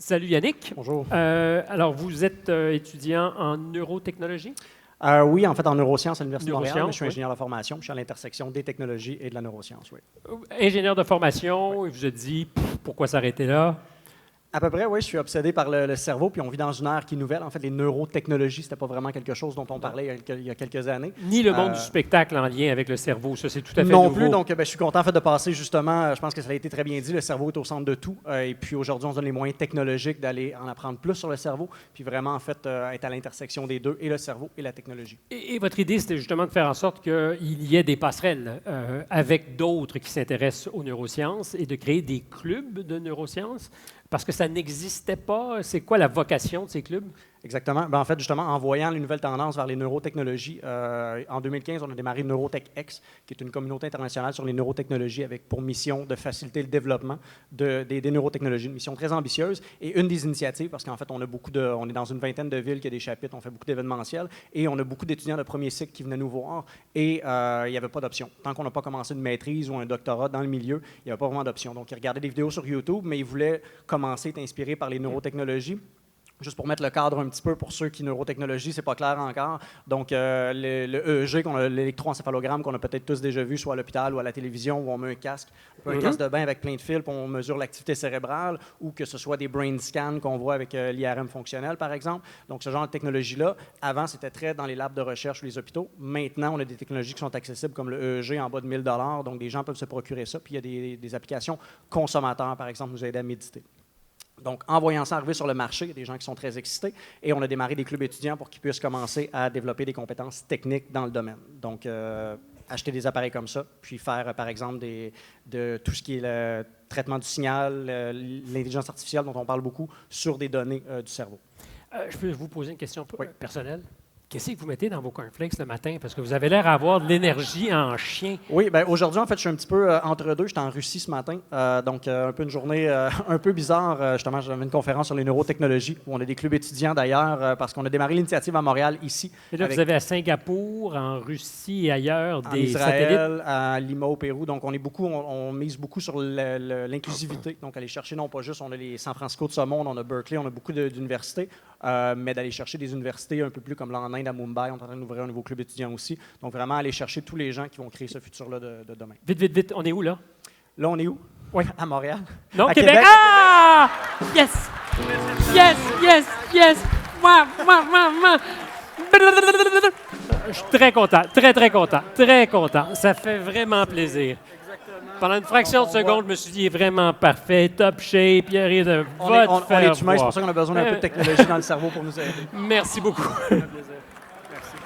Salut Yannick. Bonjour. Alors, vous êtes étudiant en neurotechnologie? Oui, en fait, en neurosciences à l'Université de Montréal, mais je suis Oui. ingénieur de formation, puis je suis à l'intersection des technologies et de la neuroscience, oui. Ingénieur de formation, il vous a dit pourquoi s'arrêter là? À peu près, oui, je suis obsédé par le cerveau, puis on vit dans une ère qui est nouvelle. En fait, les neurotechnologies, c'était pas vraiment quelque chose dont on parlait il y a quelques années. Ni le monde du spectacle en lien avec le cerveau, ça c'est tout à fait non nouveau. plus, donc je suis content en fait, de passer justement, je pense que ça a été très bien dit, le cerveau est au centre de tout, et puis aujourd'hui, on se donne les moyens technologiques d'aller en apprendre plus sur le cerveau, puis vraiment en fait être à l'intersection des deux, et le cerveau et la technologie. Et votre idée, c'était justement de faire en sorte qu'il y ait des passerelles avec d'autres qui s'intéressent aux neurosciences et de créer des clubs de neurosciences, parce que ça n'existait pas. C'est quoi la vocation de ces clubs? Exactement. En fait, justement, en voyant les nouvelles tendances vers les neurotechnologies, en 2015, on a démarré NeurotechX, qui est une communauté internationale sur les neurotechnologies avec pour mission de faciliter le développement des neurotechnologies. Une mission très ambitieuse et une des initiatives, parce qu'en fait, on est dans une vingtaine de villes qui a des chapitres, on fait beaucoup d'événementiels et on a beaucoup d'étudiants de premier cycle qui venaient nous voir et il n'y avait pas d'option. Tant qu'on n'a pas commencé une maîtrise ou un doctorat dans le milieu, il n'y avait pas vraiment d'option. Donc, ils regardaient des vidéos sur YouTube, mais ils voulaient commencer à être inspirés par les neurotechnologies. Juste pour mettre le cadre un petit peu pour ceux qui neurotechnologie, c'est pas clair encore. Donc, le EEG, l'électroencéphalogramme qu'on a peut-être tous déjà vu, soit à l'hôpital ou à la télévision, où on met un casque de bain avec plein de fils, puis on mesure l'activité cérébrale, ou que ce soit des brain scans qu'on voit avec l'IRM fonctionnel, par exemple. Donc, ce genre de technologie-là, avant, c'était très dans les labs de recherche ou les hôpitaux. Maintenant, on a des technologies qui sont accessibles, comme le EEG en bas de 1 000 $. Donc, des gens peuvent se procurer ça. Puis, il y a des applications consommateurs, par exemple, nous aider à méditer. Donc, en voyant ça arriver sur le marché, il y a des gens qui sont très excités et on a démarré des clubs étudiants pour qu'ils puissent commencer à développer des compétences techniques dans le domaine. Donc, acheter des appareils comme ça, puis faire, par exemple, de tout ce qui est le traitement du signal, l'intelligence artificielle dont on parle beaucoup, sur des données du cerveau. Je peux vous poser une question personnelle? Qu'est-ce que vous mettez dans vos cornflakes le matin? Parce que vous avez l'air d'avoir de l'énergie en chien. Oui, bien aujourd'hui, en fait, je suis un petit peu entre deux. J'étais en Russie ce matin, donc un peu une journée un peu bizarre. Justement, j'avais une conférence sur les neurotechnologies, où on a des clubs étudiants d'ailleurs, parce qu'on a démarré l'initiative à Montréal, ici. Et là, vous avez à Singapour, en Russie et ailleurs en des Israël, satellites? à Lima, au Pérou. Donc, on mise beaucoup sur l'inclusivité. Donc, aller chercher non pas juste, on a les San Francisco de ce monde, on a Berkeley, on a beaucoup d'universités, mais d'aller chercher des universités un peu plus comme là en Inde, à Mumbai, on est en train d'ouvrir un nouveau club étudiant aussi. Donc, vraiment aller chercher tous les gens qui vont créer ce futur-là de demain. Vite, on est où là? Là, on est où? Oui. À Montréal. Non, à Québec. Ah! Yes! Moi. Je suis très content, très content. Ça fait vraiment plaisir. Pendant une fraction de seconde, je me suis dit, il est vraiment parfait, top shape, il n'y a rien de On est humain, c'est pour ça qu'on a besoin d'un peu de technologie dans le cerveau pour nous aider. Merci beaucoup. Un plaisir. Merci.